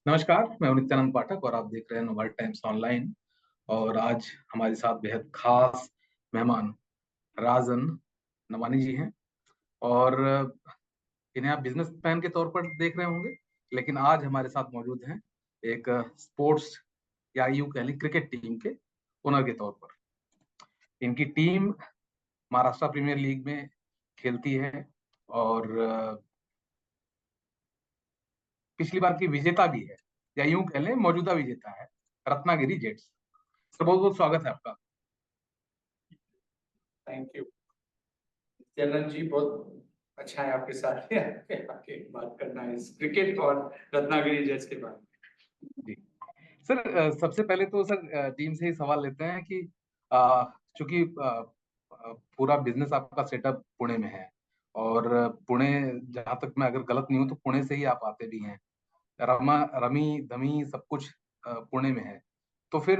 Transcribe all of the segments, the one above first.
नमस्कार, मैं हूं नित्यानंद पाठक और आप देख रहे हैं नवभारत टाइम्स ऑनलाइन। और आज हमारे साथ बेहद खास मेहमान राजन नवानी जी हैं। और इन्हें आप बिजनेसमैन के तौर पर देख रहे होंगे, लेकिन आज हमारे साथ मौजूद हैं एक स्पोर्ट्स या यूं कह लें क्रिकेट टीम के ओनर के तौर पर। इनकी टीम महाराष्ट्र प्रीमियर लीग में खेलती है और पिछली बार की विजेता भी है, या यूं कह लें मौजूदा विजेता है, रत्नागिरी जेट्स। तो बहुत बहुत स्वागत है आपका। थैंक यू चलन जी। बहुत अच्छा है आपके साथ आके बात करना है इस क्रिकेट और रत्नागिरी जेट्स के बारे में। जी सर, सबसे पहले तो सर टीम से ही सवाल लेते हैं कि अ, चूंकि पूरा बिजनेस आपका सेटअप पुणे में है और पुणे, जहां तक मैं अगर गलत नहीं हूं तो पुणे से ही आप आते भी हैं। रमा रमी दमी सब कुछ पुणे में है। तो फिर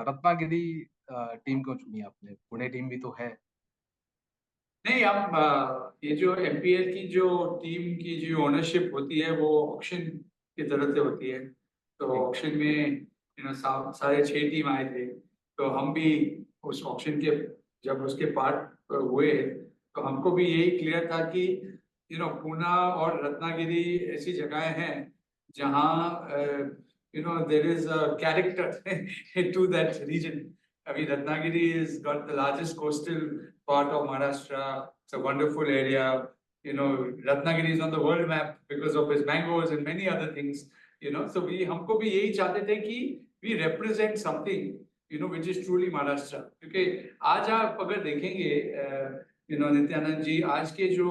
रत्नागिरी टीम क्यों चुनी आपने? पुणे टीम भी तो है। नहीं, आप ये जो एमपीएल की जो टीम की जो ओनरशिप होती है वो ऑक्शन की तरफ से होती है। तो जी ऑक्शन में सारे 6 टीम आए थे। तो हम भी उस ऑक्शन के जब उसके पार्ट हुए तो हमको भी यही क्लियर था कि पूना और रत्नागिरी ऐसी जगहें हैं जहाँ there is a character to that region. अभी Ratnagiri is got the largest coastal part of Maharashtra. It's a wonderful area. Ratnagiri is on the world map because of its mangoes and many other things. So हमको भी यही चाहते थे कि we represent something, which is truly Maharashtra. क्योंकि आज आप अगर देखेंगे, नित्यानंद जी, आज के जो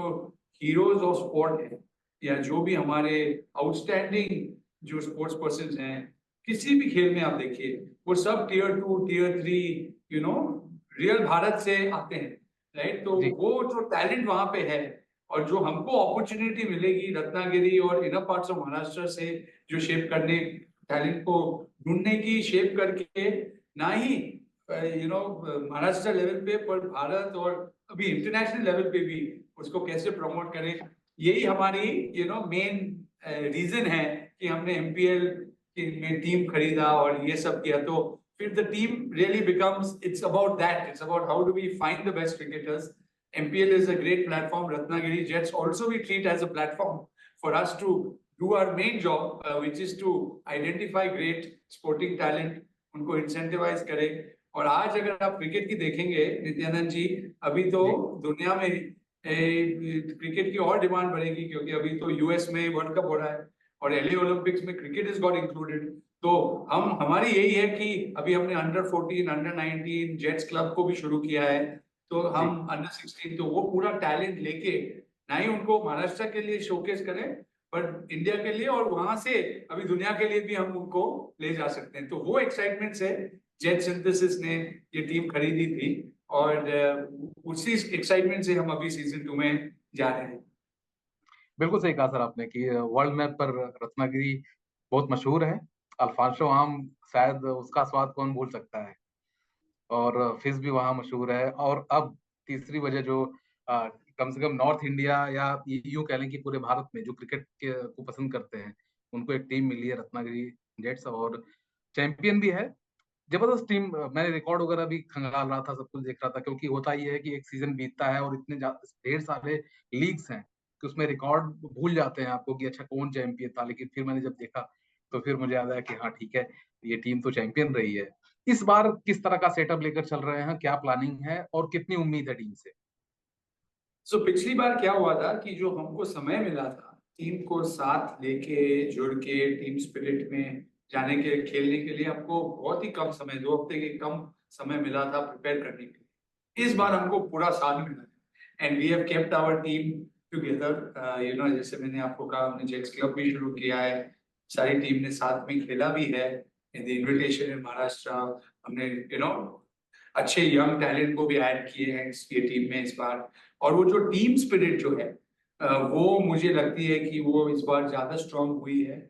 हीरोज ऑफ स्पोर्ट हैं या जो भी हमारे आउटस्टैंडिंग जो स्पोर्ट्स पर्सन हैं, किसी भी खेल में आप देखिए, वो सब टियर 2 टियर 3 रियल भारत से आते हैं। राइट। तो जी। वो जो टैलेंट वहां पे है और जो हमको अपॉर्चुनिटी मिलेगी रत्नागिरी और इनर पार्ट्स ऑफ महाराष्ट्र से जो शेप करने, टैलेंट को ढूंढने की, शेप करके, ना ही महाराष्ट्र लेवल पे पर भारत और अभी इंटरनेशनल लेवल पे भी उसको कैसे प्रमोट करें, यही हमारी मेन रीजन है कि हमने एमपीएल में टीम खरीदा और ये सब किया। तो फिर the team really becomes, it's about that, it's about how do we find the best cricketers. MPL is a great platform. Ratnagiri Jets also we treat as a platform for us to do our main job, which is to identify great sporting talent, उनको incentivize करें। और आज अगर आप cricket की देखेंगे नित्यानंद जी, अभी तो जी दुनिया में क्रिकेट की और डिमांड बढ़ेगी, क्योंकि अभी तो यूएस में वर्ल्ड कप हो रहा है और एलए ओलंपिक्स में क्रिकेट इज गॉट इंक्लूडेड। तो हमारी यही है कि अभी हमने अंडर 14 अंडर 19 जेट्स क्लब को भी शुरू किया है। तो जी। हम अंडर 16, तो वो पूरा टैलेंट लेके ना ही उनको महाराष्ट्र के लिए शोकेस करें, पर इंडिया के लिए, और वहां से अभी दुनिया के लिए भी हम उनको ले जा सकते हैं। तो वो एक्साइटमेंट से जेट सिंथेसिस ने ये टीम खरीदी थी और उसी एक्साइटमेंट से हम अभी सीजन 2 में जा रहे हैं। बिल्कुल सही कहा सर आपने कि वर्ल्ड मैप पर रत्नागिरी बहुत मशहूर है। अल्फांसो आम, शायद उसका स्वाद कौन भूल सकता है। और फिश भी वहाँ मशहूर है। और अब तीसरी वजह जो कम से कम नॉर्थ इंडिया या यूं कह लें कि पूरे भारत में जो क्रिकेट को पसंद करते हैं, उनको एक टीम मिली है रत्नागिरी जेट्स, और चैंपियन भी है। जबरदस्त टीम। मैंने रिकॉर्ड वगैरह भी खंगाल रहा था, सब कुछ देख रहा था, क्योंकि होता ही है कि एक सीजन बीतता है और इतने ढेर सारे लीग्स हैं कि उसमें रिकॉर्ड भूल जाते हैं आपको कि अच्छा कौन चैंपियन था। लेकिन फिर मैंने जब देखा तो फिर मुझे याद आया कि हाँ ठीक है, ये टीम तो चैंपियन रही है। इस बार किस तरह का सेटअप लेकर चल रहे हैं, क्या प्लानिंग है और कितनी उम्मीद है टीम से? पिछली बार क्या हुआ था कि जो हमको समय मिला था टीम को साथ लेके जुड़ के टीम स्पिरिट में जाने के, खेलने के लिए, हमको बहुत ही कम समय, 2 हफ्ते के कम समय मिला था प्रिपेयर करने के लिए। इस बार जी हमको पूरा साल मिला है and we have kept our team together. जैसे मैंने आपको कहा, हमने जेट्स क्लब भी शुरू किया है, सारी टीम ने साथ में खेला भी है इन द जी इन्विटेशन इन महाराष्ट्र। हमने अच्छे यंग टैलेंट को भी ऐड किए हैं इस ये टीम में इस बार। और वो जो टीम स्पिरिट जो है, वो मुझे लगती है कि वो इस बार ज्यादा स्ट्रांग हुई है।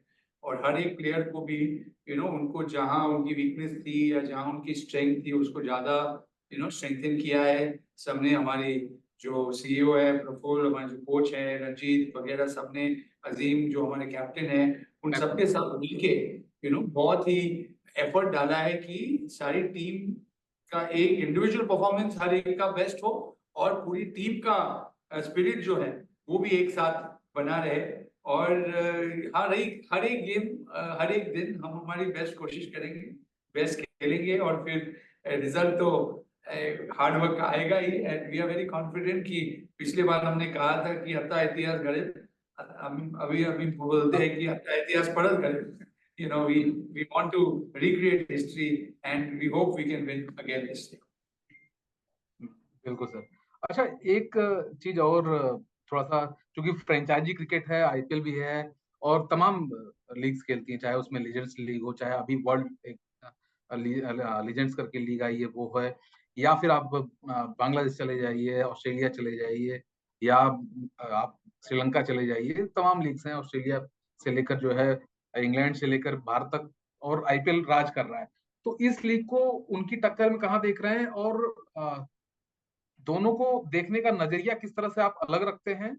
और हर एक प्लेयर को भी उनको जहां उनकी वीकनेस थी या जहां उनकी स्ट्रेंथ थी उसको ज्यादा स्ट्रेंथन किया है सबने। हमारी जो सीईओ है प्रफुल्ल, हमारे जो कोच है रंजीत वगैरह सबने, अजीम जो हमारे कैप्टन है, उन सबके साथ मिलके बहुत ही एफर्ट डाला है कि सारी टीम का एक इंडिविजुअल परफॉर्मेंस हर एक का बेस्ट हो और पूरी टीम का स्पिरिट जो है वो भी एक साथ बना रहे। और हर एक गेम, हर एक दिन हम हमारी बेस्ट कोशिश करेंगे, बेस्ट खेलेंगे और फिर रिजल्ट तो हार्ड वर्क का आएगा ही। And we are very confident कि पिछले बार हमने कहा था कि हत्ता इतिहास गढ़े, अभी अभी बोलते हैं कि हत्ता इतिहास पढ़ल गढ़े। we want to recreate history and we hope we can win again this year. बिल्कुल सर। अच्छा, एक चीज और थोड़ा सा, क्योंकि फ्रेंचाइजी क्रिकेट है, आईपीएल भी है और तमाम लीग्स खेलती हैं, चाहे उसमें लीजेंड्स लीग हो, चाहे अभी वर्ल्ड एक लीजेंड्स करके लीग आई है वो है, या फिर आप बांग्लादेश चले जाइए, ऑस्ट्रेलिया चले जाइए, या आप श्रीलंका चले जाइए, तमाम लीग्स हैं, ऑस्ट्रेलिया से लेकर जो है इंग्लैंड से लेकर भारत तक, और आईपीएल राज कर रहा है। तो इस लीग को उनकी टक्कर में कहाँ देख रहे हैं, और दोनों को देखने का नजरिया किस तरह से आप अलग रखते हैं?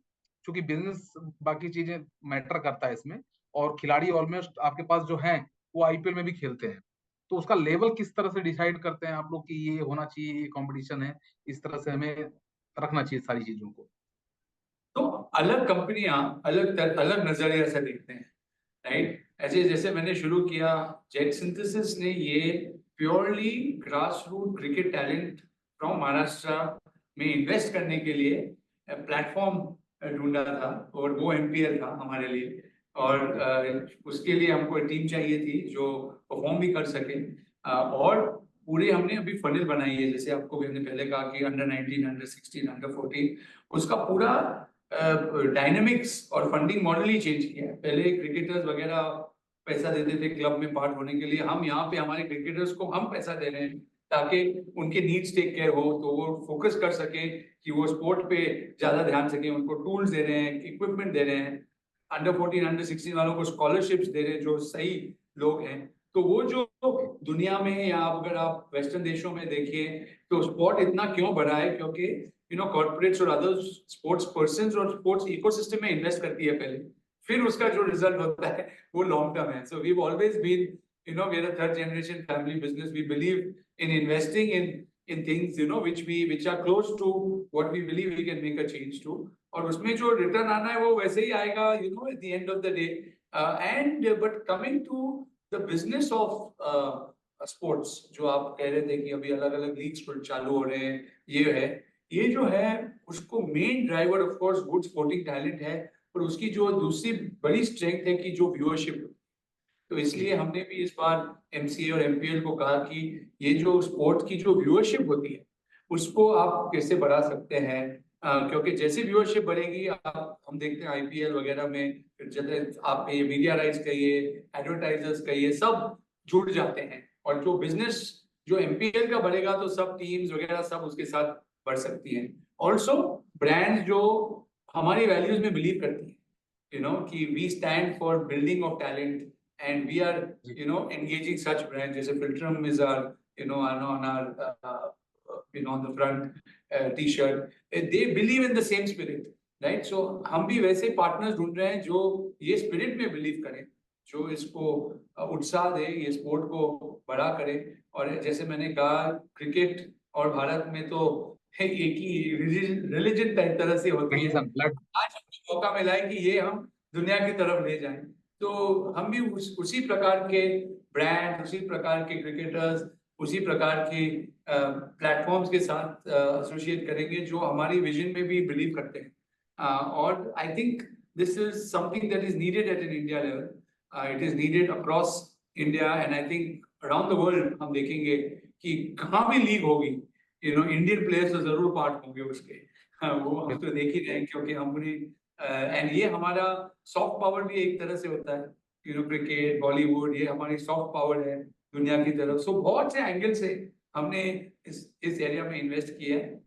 क्योंकि बिजनेस बाकी चीजें मैटर करता है इसमें, और खिलाड़ी ऑलमोस्ट आपके पास जो हैं वो आईपीएल में भी खेलते हैं, तो उसका लेवल किस तरह से डिसाइड करते हैं आप लोग कि ये होना चाहिए, ये कंपटीशन है, इस तरह से हमें रखना चाहिए सारी चीजों को? तो अलग कंपनियां अलग नजरिया से देखते हैं, राइट। ऐसे जैसे मैंने शुरू किया, जेट सिंथेसिस ने ये purely grass root cricket talent from Maharashtra में इन्वेस्ट करने के लिए प्लेटफॉर्म ढूंढा था, और वो एमपीएल था हमारे लिए। और उसके लिए हमको एक टीम चाहिए थी जो परफॉर्म भी कर सके। और पूरे हमने अभी फनल बनाई है, जैसे आपको भी हमने पहले कहा कि अंडर 19, अंडर 16, अंडर 14, उसका पूरा डायनेमिक्स और फंडिंग मॉडल ही चेंज किया है। पहले क्रिकेटर्स वगैरह पैसा देते थे क्लब में पार्ट होने के लिए, हम यहाँ पे हमारे क्रिकेटर्स को हम पैसा दे रहे हैं ताकि उनके नीड्स टेक केयर हो, तो वो फोकस कर सके कि वो स्पोर्ट पे ज्यादा ध्यान सके। उनको टूल्स दे रहे हैं, इक्विपमेंट दे रहे हैं। अंडर 14, अंडर 16 वालों को स्कॉलरशिप्स दे रहे हैं जो सही लोग हैं। तो वो जो दुनिया में, या अगर आप वेस्टर्न देशों में देखिए, तो स्पोर्ट इतना क्यों बढ़ा है? क्योंकि कॉर्पोरेट्स और अदर स्पोर्ट्स पर्संस और स्पोर्ट्स इकोसिस्टम में इन्वेस्ट करती है पहले, फिर उसका जो रिजल्ट होता है वो लॉन्ग टर्म है। So we have always been, we are a third generation family business. We believe in investing in things which are close to what we believe we can make a change to, और उसमें जो return आना है वो वैसे ही आएगा at the end of the day. And but coming to the business of sports, जो आप कह रहे थे कि अभी अलग अलग लीग्स चालू हो रहे हैं, ये जो है उसको main driver of course good sporting talent है, और उसकी जो दूसरी बड़ी स्ट्रेंथ है कि जो व्यूअरशिप। तो इसलिए हमने भी इस बार एमसीए और एमपीएल को कहा कि ये जो स्पोर्ट की जो व्यूअरशिप होती है उसको आप कैसे बढ़ा सकते हैं, क्योंकि जैसे व्यूअरशिप बढ़ेगी, हम देखते हैं आईपीएल वगैरह में, जैसे आप ये मीडिया राइट्स कहिए, एडवर्टाइजर्स कहिए, सब जुड़ जाते हैं। और जो बिजनेस जो एमपीएल का बढ़ेगा तो सब टीम्स वगैरह सब उसके साथ बढ़ सकती हैं। ऑल्सो ब्रांड जो हमारी वैल्यूज में बिलीव करती है, कि we stand for building of talent, and we are engaging such brands. Jesse Filtrum is our on our on the front t-shirt. They believe in the same spirit, right? So हम भी वैसे partners ढूंढ रहे हैं जो ये spirit में believe करें, जो इसको उत्साह दे, ये स्पोर्ट को बड़ा करे। और जैसे मैंने कहा, क्रिकेट और भारत में तो एक ही रिलीजन टाइप तरह से होती है। आज हमको मौका मिला है कि ये हम दुनिया की तरफ ले जाएं, तो हम भी उसी प्रकार के ब्रांड, उसी प्रकार के क्रिकेटर्स, उसी प्रकार के प्लेटफॉर्म्स के साथ एसोसिएट करेंगे जो हमारी विजन में भी बिलीव करते हैं। और I think this is something that is needed at an India level, it is needed across India, and I think around the world हम देखेंगे कि कहाँ भी लीग होगी, इंडियन प्लेयर्स तो जरूर पार्ट होंगे उसके। वो हम तो देख ही रहे हैं, क्योंकि हमने एंड ये हमारा सॉफ्ट पावर भी एक तरह से होता है, क्रिकेट, बॉलीवुड, ये हमारी सॉफ्ट पावर है दुनिया की तरफ। सो बहुत से एंगल से हमने इस एरिया में इन्वेस्ट किया है।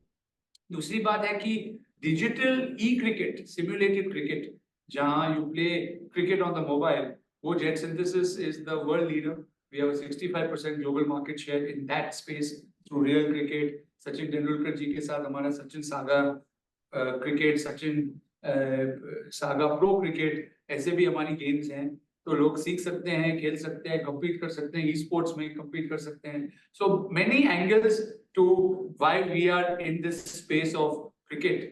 दूसरी बात है कि digital E cricket, simulated cricket, जहां you play cricket on the mobile, वो JetSynthesys is the world leader. We have 65% global market share in that space through Real Cricket. Sachin Tendulkar ji के साथ हमारा Sachin Saga Cricket, Sachin Saga Pro Cricket, ऐसे भी हमारी games हैं। तो लोग सीख सकते हैं, खेल सकते हैं, compete कर सकते हैं, e-sports में compete कर सकते हैं. So many angles to why we are in this space of cricket,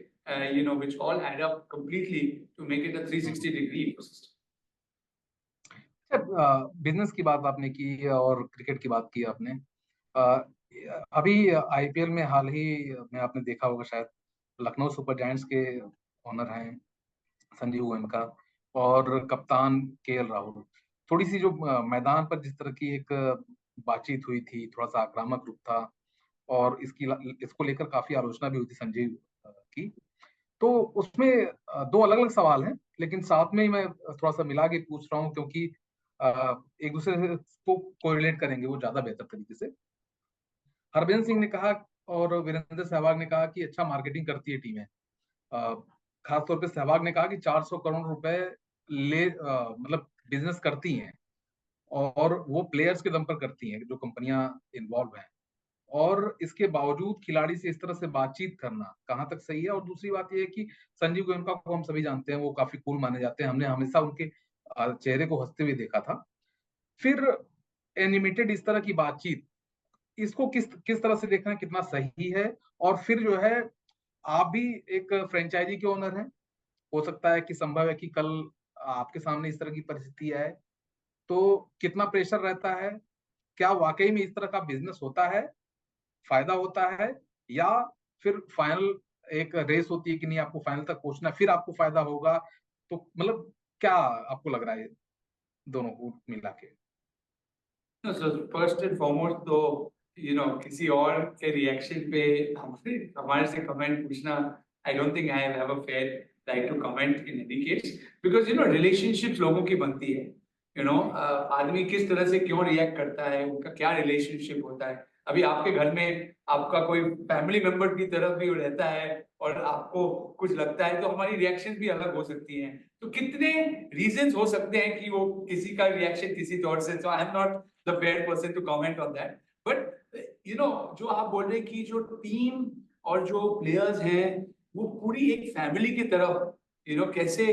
which all add up completely to make it a 360-degree ecosystem. Business की बात आपने की और क्रिकेट की बात की आपने। अ, अभी आईपीएल में हाल ही में आपने देखा होगा शायद, लखनऊ सुपर जायंट्स के ओनर हैं संजीव गोयनका और कप्तान केएल राहुल। थोड़ी सी जो मैदान पर जिस तरह की एक बातचीत हुई थी, थोड़ा सा आक्रामक रूप था और इसको लेकर काफी आलोचना भी हुई थी संजीव की। तो उसमें दो अलग अलग सवाल हैं, लेकिन साथ में ही मैं थोड़ा सा मिला के पूछ रहा हूँ, क्योंकि एक दूसरे से को कोरिलेट करेंगे वो ज्यादा बेहतर तरीके से। हरभजन सिंह ने कहा और वीरेंद्र सहवाग ने कहा कि अच्छा मार्केटिंग करती है टीमें। खासतौर पे सहवाग ने कहा कि 400 करोड़ रुपए मतलब बिजनेस करती हैं और वो प्लेयर्स के दम पर करती हैं जो कंपनियां इन्वॉल्व हैं। और इसके बावजूद खिलाड़ी से इस तरह से बातचीत करना कहाँ तक सही है। और दूसरी बात यह है कि संजीव गोयनका को हम सभी जानते हैं, वो काफी कूल माने जाते हैं, हमने हमेशा उनके चेहरे को हंसते हुए देखा था। फिर एनिमेटेड इस तरह की बातचीत, इसको किस किस तरह से देखना कितना सही है। और फिर जो है, आप भी एक फ्रेंचाइजी के ओनर हैं, हो सकता है कि संभव है कि कल आपके सामने इस तरह की परिस्थिति आए, तो कितना प्रेशर रहता है, क्या वाकई में इस तरह का बिजनेस होता है, फायदा होता है, या फिर फाइनल एक रेस होती है कि नहीं आपको फाइनल तक पहुंचना फिर आपको फायदा होगा। तो मतलब क्या आपको लग रहा है दोनों को मिला के? No, so first and foremost तो किसी और के रिएक्शन पे हमसे हमारे से कमेंट पूछना, I don't think I have a fair right to comment in any case, because relationships लोगों की बनती है। आदमी किस तरह से क्यों रिएक्ट करता है, उनका क्या रिलेशनशिप होता है। अभी आपके घर में आपका कोई फैमिली मेंबर की तरफ भी रहता है और आपको कुछ लगता है, तो हमारी रिएक्शन भी अलग हो सकती हैं। तो कितने रीजंस हो सकते हैं कि वो किसी का रिएक्शन किसी तौर से, so I am not the fair person to comment on that. But जो आप बोल रहे हैं कि जो टीम और जो प्लेयर्स हैं वो पूरी एक फैमिली की तरह कैसे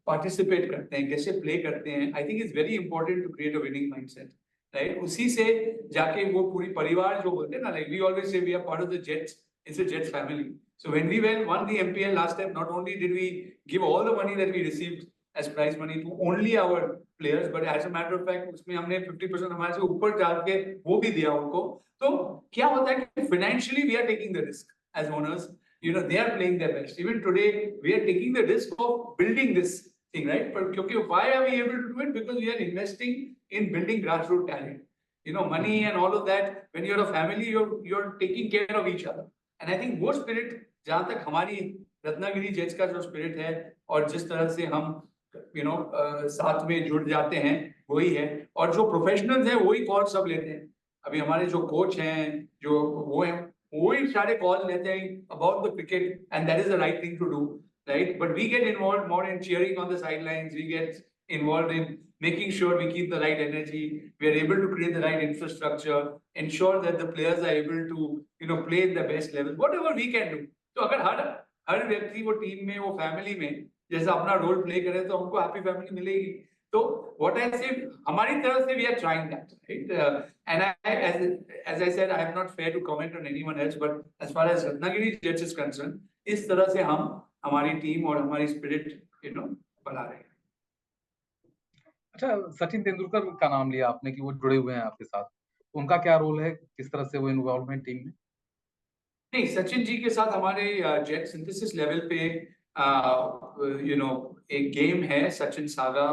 पार्टिसिपेट करते हैं, कैसे प्ले करते हैं, I think it's very important to create a winning mindset, right. उसी से जाके वो पूरी परिवार जो बोलते हैं ना, like we always say we are part of the Jets, it's a Jets family. So when we won the MPL last time, not only did we give all the money that we received as prize money to only our players, but as a matter of fact उसमें हमने 50% हमारे से ऊपर डाल के वो भी दिया उनको। तो क्या होता है कि financially we are taking the risk as owners, they are playing their best. Even today we are taking the risk of building this thing, right? But क्योंकि why are we able to do it? Because we are investing in building grassroots talent. Money and all of that. When you're a family, you're taking care of each other. And I think वो spirit, जहां तक हमारी Ratnagiri jets का जो spirit है और जिस तरह से हम साथ में जुड़ जाते हैं, वही है। और जो प्रोफेशनल्स हैं वही कॉल सब लेते हैं। अभी हमारे जो कोच हैं, जो वो हैं, वही सारे कॉल लेते हैं about the cricket, and that is the right thing to do, right. But we get involve more in cheering on the sidelines, we get involved in making sure we keep the right energy, we are able to create the right infrastructure, ensure that the players are able to play in the best level, whatever we can do. तो अगर हर व्यक्ति वो team में, वो family में जैसा अपना role play करे, तो हमको हैप्पी फैमिली मिलेगी। तो व्हाट आई से, हमारी तरफ से we are trying that, right. And as I said, I am not fair to comment on anyone else, but as far as Ratnagiri Jets is concerned, इस तरह से हम हमारी टीम और हमारी स्पिरिट बना रहे हैं। अच्छा, सचिन तेंदुलकर का नाम लिया आपने कि वो जुड़े हुए हैं आपके साथ, उनका क्या रोल है, किस तरह से वो इन्वॉल्वमेंट टीम में? नहीं, सचिन जी के साथ हमारे जेट सिंथेसिस लेवल पे एक गेम है, Sachin Saga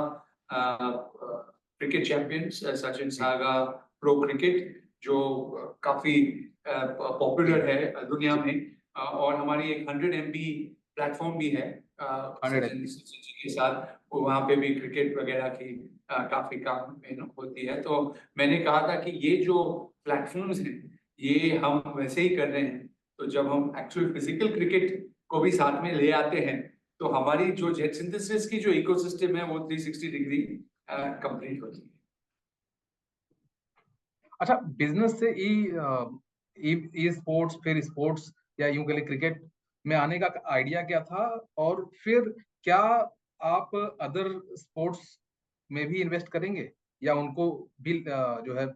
cricket champions, Sachin Saga Pro cricket, जो काफी पॉपुलर है दुनिया में। और हमारी एक 100 MB प्लेटफॉर्म भी है सचिन जी के साथ, वहाँ पे भी क्रिकेट वगैरह की काफी काम होती है। तो मैंने कहा था कि ये जो प्लेटफॉर्म्स हैं ये हम वैसे ही कर रहे हैं, तो जब हम एक्चुअल फिजिकल क्रिकेट को भी साथ में ले आते हैं, तो हमारी जो जेट सिंथेसिस की जो इकोसिस्टम है वो 360 डिग्री कंप्लीट होती है। अच्छा, बिजनेस से ई स्पोर्ट्स, फिर स्पोर्ट्स, या यूं कह लें क्रिकेट में आने का आइडिया क्या था? और फिर क्या आप अदर स्पोर्ट्स में भी इन्वेस्ट करेंगे या उनको भी जो है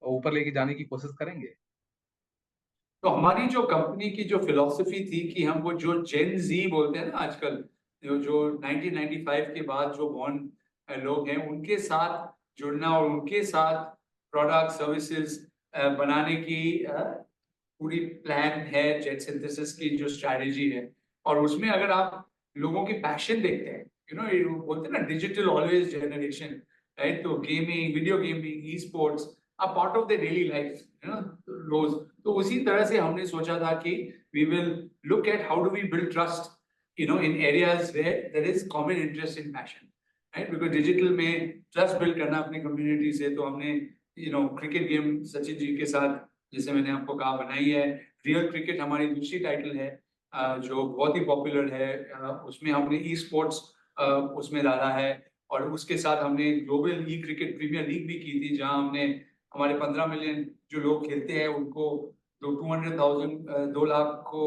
ऊपर लेके जाने की कोशिश करेंगे? तो हमारी जो कंपनी की जो फिलॉसफी थी कि हम वो जो जेन जी बोलते हैं ना आजकल, जो 1995 के बाद जो बॉर्न लोग हैं उनके साथ जुड़ना और उनके साथ प्रोडक्ट सर्विसेज बनाने की पूरी प्लान है जेट सिंथेसिस की जो स्ट्रैटेजी है। और उसमें अगर आप लोगों की पैशन देखते हैं, बोलते हैं ना डिजिटल ऑलवेज जनरेशन, राइट? तो gaming, video gaming, e sports are part of their daily life, रोज। तो उसी तरह से हमने सोचा था कि we will look at how do we build trust, in areas where there is common interest in passion, right? Because digital में trust build करना अपनी community से, तो हमने क्रिकेट गेम सचिन जी के साथ, जैसे मैंने आपको कहा, बनाई है। रियल क्रिकेट हमारी दूसरी टाइटल है, जो बहुत ही पॉपुलर है। उसमें हमने ई स्पोर्ट्स उसमें डाला है, और उसके साथ हमने global e cricket premier league भी की थी, जहां हमने हमारे 15 मिलियन जो लोग खेलते हैं उनको 200,000 2 लाख को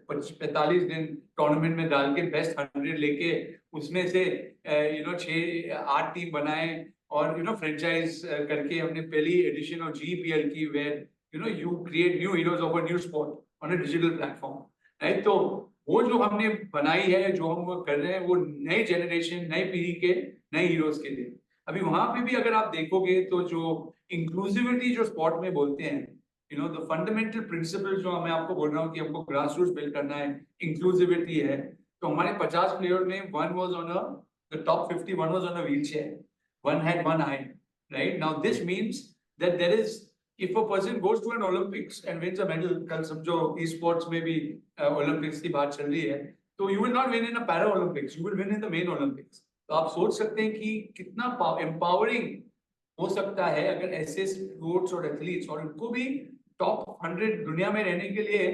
45 दिन टूर्नामेंट में डाल के बेस्ट 100 लेके उसमें से 6-8 टीम बनाए, और फ्रेंचाइज करके हमने पहली एडिशन ऑफ जीपीएल की, where you create new heroes of a new sport on a digital platform, right? तो वो जो हमने बनाई है, जो हम वो कर रहे हैं, वो नई जनरेशन, नई पीढ़ी के नए हीरोज के लिए। अभी वहां पे भी अगर आप देखोगे तो जो इंक्लूसिविटी जो स्पोर्ट में बोलते हैं, द फंडामेंटल प्रिंसिपल जो मैं आपको बोल रहा हूँ कि हमको ग्रास रूट बिल्ड करना है, इंक्लूसिविटी है। तो हमारे 50 प्लेयर में one was on a the top 50, one was on a wheel chair, one had one eye, right? Now this means that there is, if a person goes to an Olympics and wins a medal, कल समझो ई sports में भी Olympics की बात चल रही है, तो you will not win in a para Olympics, you will win in the main Olympics। तो आप सोच सकते हैं कि कितना एम्पावरिंग हो सकता है अगर ऐसे स्पोर्ट्स और एथलीट्स, और उनको भी टॉप 100 दुनिया में रहने के लिए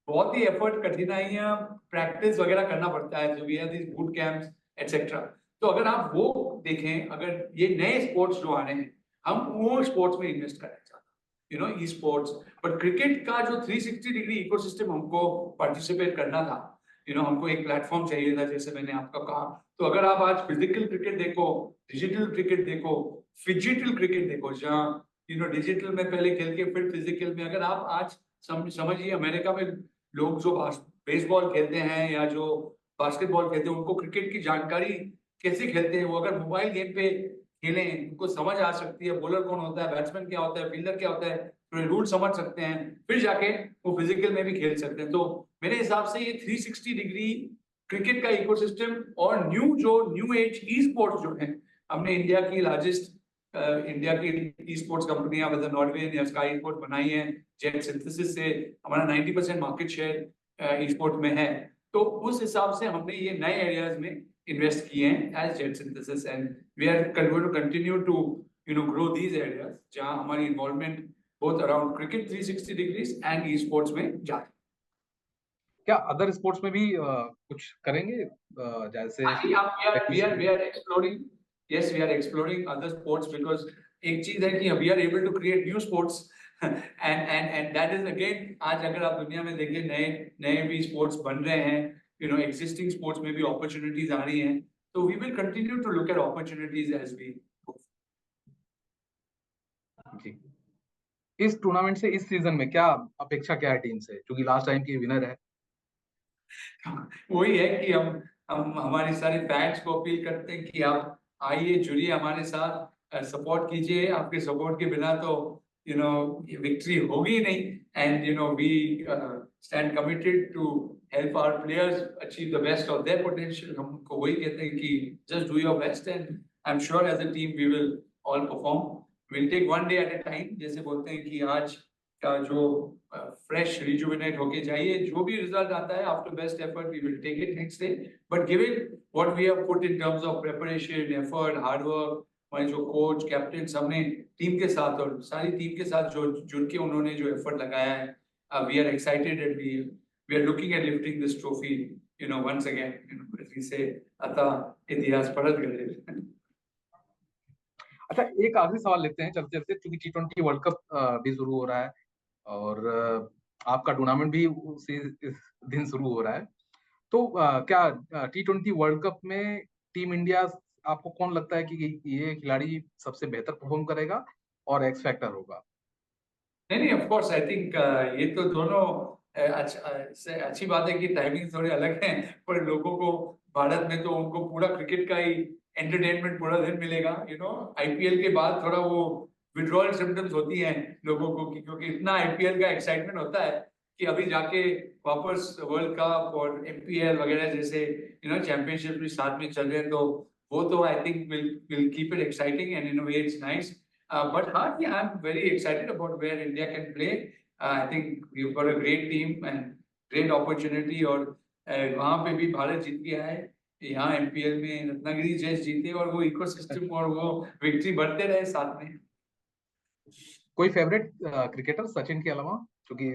बहुत ही एफर्ट, कठिनाइयां, प्रैक्टिस वगैरह करना पड़ता है, जो we have this boot camps etcetera. तो अगर आप वो देखें, अगर ये नए स्पोर्ट्स जो आ रहे हैं, हम वो स्पोर्ट्स में इन्वेस्ट करना चाहते हैं, ई स्पोर्ट्स। बट क्रिकेट का जो 360 डिग्री इकोसिस्टम हमको पार्टिसिपेट करना था, हमको एक प्लेटफॉर्म चाहिए था, जैसे मैंने आपका कहा। तो अगर आप आज फिजिकल क्रिकेट देखो, डिजिटल क्रिकेट देखो, फिजिटल क्रिकेट देखो, जहाँ डिजिटल में पहले खेल के फिर फिजिकल में, अगर आप आज समझिए अमेरिका में लोग जो बेसबॉल खेलते हैं या जो बास्केटबॉल खेलते हैं, उनको क्रिकेट की जानकारी कैसे खेलते हैं, वो अगर मोबाइल गेम पे खेलें, उनको समझ आ सकती है बॉलर कौन होता है, बैट्समैन क्या होता है, फील्डर क्या होता है, तो रूल समझ सकते हैं, फिर जाके वो फिजिकल में भी खेल सकते हैं। तो मेरे हिसाब से ये 360 डिग्री क्रिकेट का इकोसिस्टम और न्यू एज ई स्पोर्ट्स जो है, हमने इंडिया की ई स्पोर्ट्स कंपनियां मतलब नॉर्वेन या स्काई स्पोर्ट्स बनाई है। जेट सिंथेसिस से हमारा 90% मार्केट शेयर ई स्पोर्ट में है। तो उस हिसाब से हमने ये नए एरियाज में इन्वेस्ट किए हैं as Jet Synthesis, and we are going to continue to grow these areas, जहां हमारी involvement both around cricket 360 degrees and e sports में जाती है। क्या अदर स्पोर्ट्स में भी कुछ करेंगे जैसे We are exploring, yes, we are exploring other sports, because एक चीज है कि we are able to create new sports and that is again, आज अगर आप दुनिया में देखिए नए नए भी स्पोर्ट्स बन रहे हैं, existing sports में भी opportunities आ रही हैं, तो we will continue to look at opportunities as we go। जी, इस टूर्नामेंट से इस सीजन में क्या अपेक्षा क्या है टीम से, क्योंकि लास्ट टाइम की विनर है? वही है कि हम हमारी सारे फैंस को अपील करते हैं कि आप आइए, जुड़िए हमारे साथ, सपोर्ट कीजिए। आपके सपोर्ट के बिना तो विक्ट्री होगी नहीं, and we stand committed to help our players achieve the best of their potential. हमको वही कहते हैं कि just do your best, and I am sure as a team we will all perform. Will take one day at a time, जैसे बोलते हैं कि आज का जो फ्रेश रिजुविनेट होके जाइए, जो भी रिजल्ट आता है after best effort we will take it next day, but give it what we have put in terms of preparation, effort, hard work. हमारे जो कोच, कैप्टन, सबने टीम के साथ और सारी टीम के साथ जो जुड़ के उन्होंने जो एफर्ट लगाया है, we are excited and we are looking at lifting this trophy once again, से अतः इतिहास परत गए। अच्छा, एक आखिरी सवाल लेते हैं चलते चलते, क्योंकि T20 वर्ल्ड कप भी शुरू हो रहा है और आपका टूर्नामेंट भी उसी इस दिन शुरू हो रहा है। तो क्या T20 वर्ल्ड कप में टीम इंडिया आपको कौन लगता है कि ये खिलाड़ी सबसे बेहतर परफॉर्म करेगा और एक्स फैक्टर होगा? नहीं नहीं, ऑफ कोर्स आई थिंक ये तो दोनों अच्छी बात है कि टाइमिंग थोड़े अलग हैं, पर लोगों को भारत में तो उनको पूरा क्रिकेट का ही एंटरटेनमेंट पूरा दिन मिलेगा। आईपीएल के बाद थोड़ा वो विड्रॉल सिम्टम्स होती हैं लोगों को क्योंकि इतना आईपीएल का एक्साइटमेंट होता है कि अभी जाके वापस वर्ल्ड कप और एमपीएल वगैरह जैसे चैंपियनशिप भी साथ में चल रहे हैं, तो वो तो I think will keep it exciting and in a way it's nice. But yeah, I'm very excited about where India can play. I think we've got a great team and great opportunity. और वहाँ पे भी भारत जीत गया है. यहाँ MPL में रत्नागिरी जैस जीते और वो इकोसिस्टम और वो विक्ट्री बढ़ते रहे साथ में. कोई फेवरेट क्रिकेटर सचिन के अलावा? क्योंकि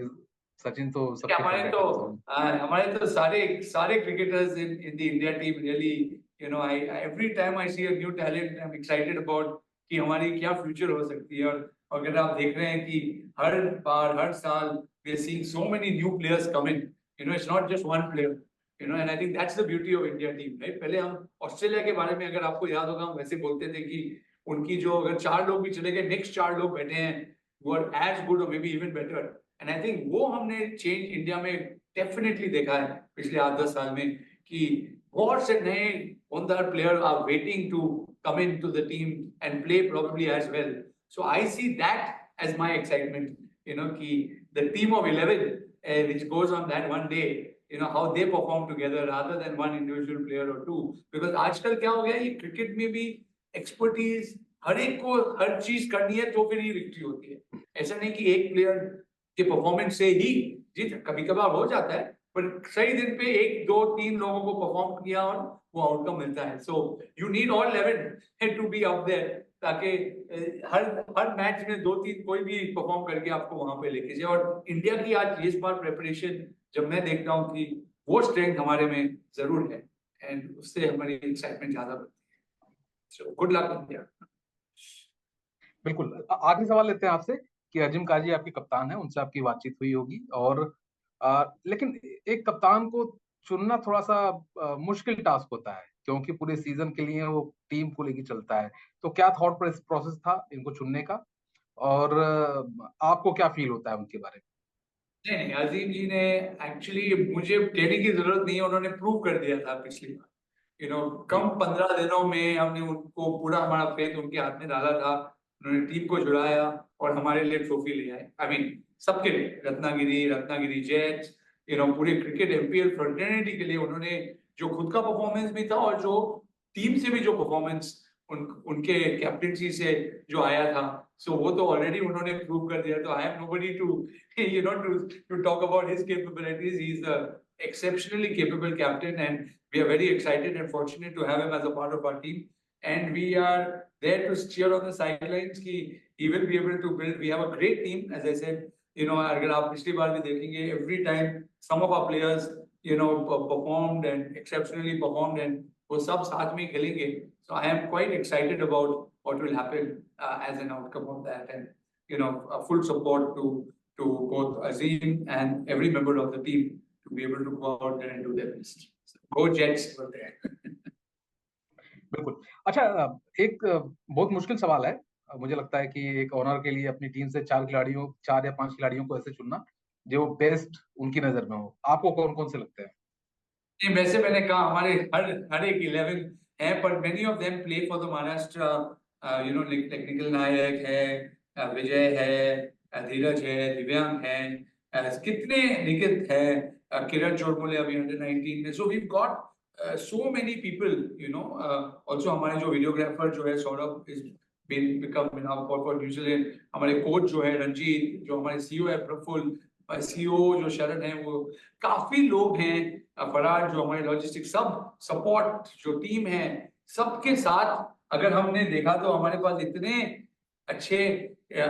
सचिन तो सबके हमारे फेवरेट तो है पसंद। हमारे तो सारे सारे cricketers in the India team really I every time I see a new talent I am excited about कि हमारी क्या फ्यूचर हो सकती है. और अगर आप देख रहे हैं कि हर बार हर साल we are seeing so many new players come in. It's not just one player. And I think that's the beauty of India team, right. पहले हम ऑस्ट्रेलिया के बारे में अगर आपको याद होगा हम वैसे बोलते थे कि उनकी जो अगर 4 लोग भी चले गए नेक्स्ट 4 लोग बैठे हैं वो आर एज गुड और may be even better. And I think वो हमने चेंज इंडिया में डेफिनेटली देखा है पिछले 8-10 साल में कि बहुत से नए होनहार player are waiting to come into the team and play probably as well. So I see that as my excitement, ki the team of 11 which goes on that one day, how they perform together rather than one individual player or two. Because आजकल क्या हो गया ये cricket में भी expertise हर एक को हर चीज करनी है तो फिर ही विक्ट्री होती है. ऐसा नहीं कि एक प्लेयर के परफॉर्मेंस से ही जीत, कभी कभार हो जाता है पर सही दिन पे 1 2 3 लोगों को परफॉर्म किया और वो आउटकम मिलता है. So you need all 11 to be up there ताकि हर हर मैच में 2 3 कोई भी परफॉर्म करके आपको वहां पे लेके जाए. और इंडिया की आज इस बार प्रिपरेशन जब मैं देखता हूँ कि वो स्ट्रेंथ हमारे में जरूर है एंड उससे हमारी एक्साइटमेंट ज्यादा बढ़ती है. So good luck India. बिल्कुल। आखिरी सवाल लेते हैं आपसे कि अजिम काजी आपके कप्तान है, उनसे आपकी बातचीत हुई होगी और लेकिन एक कप्तान को चुनना थोड़ा सा मुश्किल टास्क होता है क्योंकि पूरे सीजन के लिए वो टीम को लेके चलता है। तो क्या थॉट प्रोसेस था इनको चुनने का और आपको क्या फील होता है उनके बारे नहीं नहीं, अजीम जी ने एक्चुअली मुझे कहने की जरूरत नहीं है, उन्होंने प्रूव कर दिया था पिछली बार. में? कम 15 दिनों में हमने उनको पूरा हमारा फेथ उनके हाथ में डाला था. उन्होंने टीम को जुड़ाया और हमारे लिए ट्रॉफी ले आए. आई मीन सबके लिए, रत्नागिरी रत्नागिरी जेट्स, पूरे क्रिकेट एमपीएल फ्रेटर्निटी के लिए उन्होंने जो खुद का परफॉर्मेंस भी था और जो टीम से भी जो परफॉर्मेंस उनके कैप्टनसी से जो आया था. सो वो तो ऑलरेडी उन्होंने प्रूव कर दिया. तो I am nobody to to talk about his capabilities. He's a exceptionally capable captain, and we are very excited and fortunate to have him as a part of our team. And we are there to cheer on the sidelines. He will be able to build. We have a great team, as I said. अगर आप पिछली बार भी देखेंगे, every time some of our players, performed and exceptionally performed, and वो सब साथ में खेलेंगे. So I am quite excited about what will happen as an outcome of that, and a full support to both Azim and every member of the team to be able to go out there and do their best. So, go Jets over there. बिल्कुल। अच्छा, एक बहुत मुश्किल सवाल है। मुझे लगता है कि एक ओनर के लिए अपनी टीम से 4 या 5 खिलाड़ियों को ऐसे चुनना जो बेस्ट उनकी नजर में हो। आपको कौन कौन से लगते हैं? नहीं, वैसे मैंने कहा हमारे हर हर एक 11 है, पर many of them play for the Maharashtra. टेक्निकल नायक है, विजय है, धीरज है, दिव्यांग है, कितने निखित है, किरण चोरमोले अभी अंडर 19 में. So we got so many people. Also हमारे जो वीडियोग्राफर जो है Saurabh is been become for New Zealand. हमारे कोच जो है रंजीत, जो हमारे सीईओ है प्रफुल्ल, सीईओ जो शरण है, वो काफी लोग हैं. फरार जो हमारे लॉजिस्टिक सब सपोर्ट जो टीम है, सबके साथ अगर हमने देखा तो हमारे पास इतने अच्छे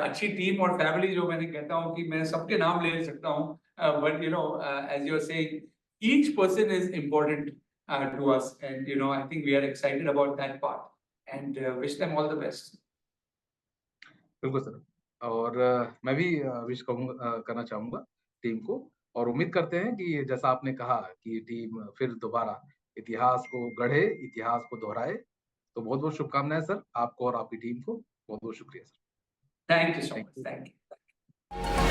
अच्छी टीम और फैमिली, जो मैंने कहता हूँ कि मैं सबके नाम ले सकता हूँ. But as you are saying, each person is important to us, and I think we are excited about that part and wish them all the best. बिल्कुल सर। और मैं भी विश करना चाहूंगा टीम को और उम्मीद करते हैं कि जैसा आपने कहा कि ये टीम फिर दोबारा इतिहास को गढ़े, इतिहास को दोहराए। तो बहुत-बहुत शुभकामनाएँ सर, आपको और आपकी टीम को। बहुत-बहुत शुक्रिया sir. Thank you so thank much, you. Thank you.